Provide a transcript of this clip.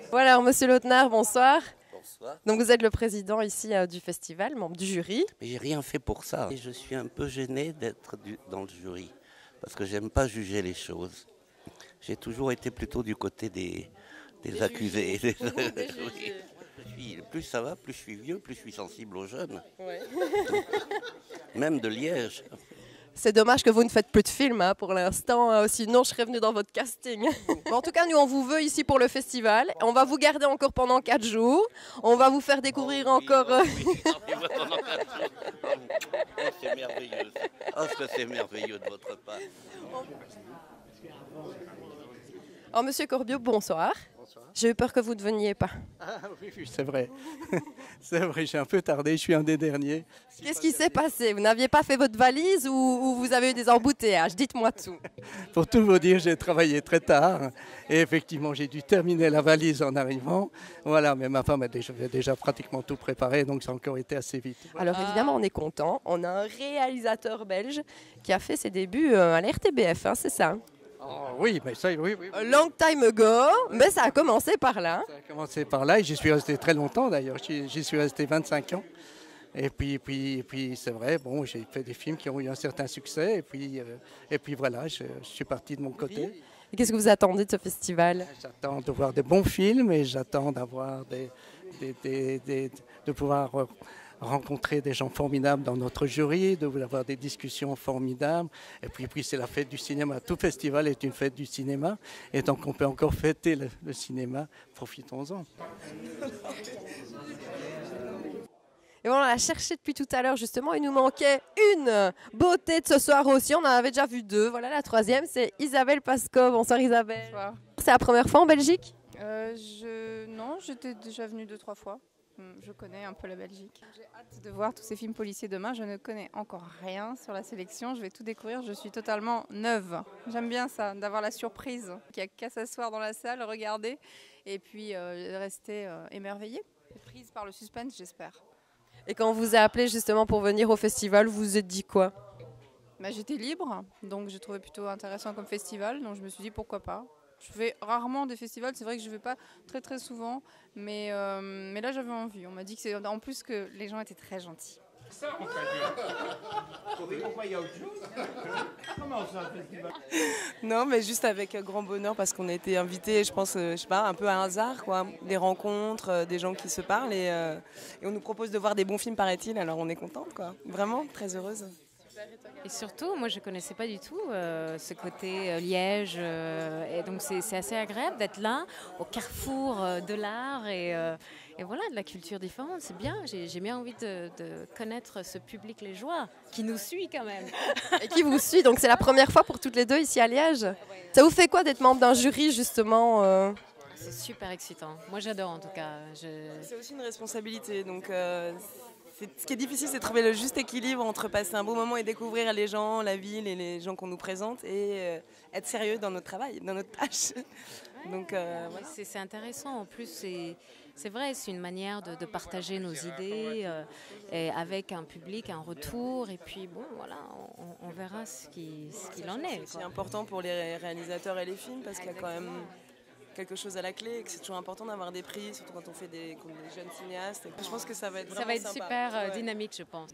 Voilà, alors, Monsieur Lautner, bonsoir. Bonsoir. Donc vous êtes le président ici du festival, membre du jury. Mais j'ai rien fait pour ça. Et je suis un peu gêné d'être dans le jury. Parce que j'aime pas juger les choses. J'ai toujours été plutôt du côté des accusés. Oui. Plus ça va, plus je suis vieux, plus je suis sensible aux jeunes. Ouais. Même de Liège. C'est dommage que vous ne faites plus de films pour l'instant, sinon je serais venue dans votre casting. Bon, en tout cas, nous on vous veut ici pour le festival. On va vous garder encore pendant 4 jours. On va vous faire découvrir encore... C'est merveilleux. Oh, ce que c'est merveilleux de votre part. Alors, Monsieur Corbiot, bonsoir. Bonsoir. J'ai eu peur que vous ne veniez pas. Ah oui, c'est vrai. C'est vrai, j'ai un peu tardé, je suis un des derniers. Qu'est-ce qui s'est passé? Vous n'aviez pas fait votre valise ou vous avez eu des embouteillages? Dites-moi tout. Pour tout vous dire, j'ai travaillé très tard et effectivement, j'ai dû terminer la valise en arrivant. Voilà, mais ma femme avait déjà pratiquement tout préparé, donc ça a encore été assez vite. Alors évidemment, on est content. On a un réalisateur belge qui a fait ses débuts à la RTBF, c'est ça? Oh, oui, mais ça, oui. A long time ago, mais ça a commencé par là. Ça a commencé par là et j'y suis resté très longtemps d'ailleurs. J'y suis resté 25 ans. Et puis c'est vrai, bon, j'ai fait des films qui ont eu un certain succès. Et puis voilà, je suis parti de mon côté. Et qu'est-ce que vous attendez de ce festival? J'attends de voir de bons films et j'attends d'avoir de pouvoir rencontrer des gens formidables dans notre jury, d'avoir des discussions formidables. Et puis c'est la fête du cinéma. Tout festival est une fête du cinéma. Et donc on peut encore fêter le cinéma. Profitons-en. Et bon, on l'a cherché depuis tout à l'heure justement. Il nous manquait une beauté de ce soir aussi. On en avait déjà vu deux. Voilà, la troisième, c'est Isabelle Pasco. Bonsoir Isabelle. Bonsoir. C'est la première fois en Belgique? Non, j'étais déjà venue 2-3 fois. Je connais un peu la Belgique. J'ai hâte de voir tous ces films policiers demain. Je ne connais encore rien sur la sélection. Je vais tout découvrir. Je suis totalement neuve. J'aime bien ça, d'avoir la surprise. Il n'y a qu'à s'asseoir dans la salle, regarder et puis rester émerveillée. Prise par le suspense, j'espère. Et quand on vous a appelé justement pour venir au festival, vous vous êtes dit quoi? J'étais libre, donc j'ai trouvé plutôt intéressant comme festival. Donc je me suis dit pourquoi pas. Je fais rarement des festivals, c'est vrai que je ne vais pas très très souvent, mais là j'avais envie. On m'a dit que c'est en plus que les gens étaient très gentils. Pourquoi il y a autre chose? Comment ça, un festival? Non, mais juste avec grand bonheur parce qu'on a été invités, je pense, je sais pas, un peu à un hasard, quoi. Des rencontres, des gens qui se parlent et on nous propose de voir des bons films, paraît-il, alors on est contente, quoi. Vraiment, très heureuse. Et surtout, moi je ne connaissais pas du tout ce côté Liège. Et donc c'est assez agréable d'être là, au carrefour de l'art et voilà, de la culture différente. C'est bien, j'ai bien envie de connaître ce public liégeois qui nous suit quand même. Et qui vous suit, donc c'est la première fois pour toutes les deux ici à Liège. Ça vous fait quoi d'être membre d'un jury justement C'est super excitant. Moi j'adore en tout cas. C'est aussi une responsabilité, donc... Ce qui est difficile, c'est de trouver le juste équilibre entre passer un beau moment et découvrir les gens, la ville et les gens qu'on nous présente et être sérieux dans notre travail, dans notre tâche. Donc, voilà. C'est intéressant. En plus, c'est vrai, c'est une manière de partager nos idées et avec un public, un retour. Et puis, bon, voilà, on verra ce qu'il en est. C'est important pour les réalisateurs et les films parce qu'il y a quand même quelque chose à la clé et que c'est toujours important d'avoir des prix, surtout quand on fait des jeunes cinéastes. Et je pense que ça va être vraiment super dynamique, je pense.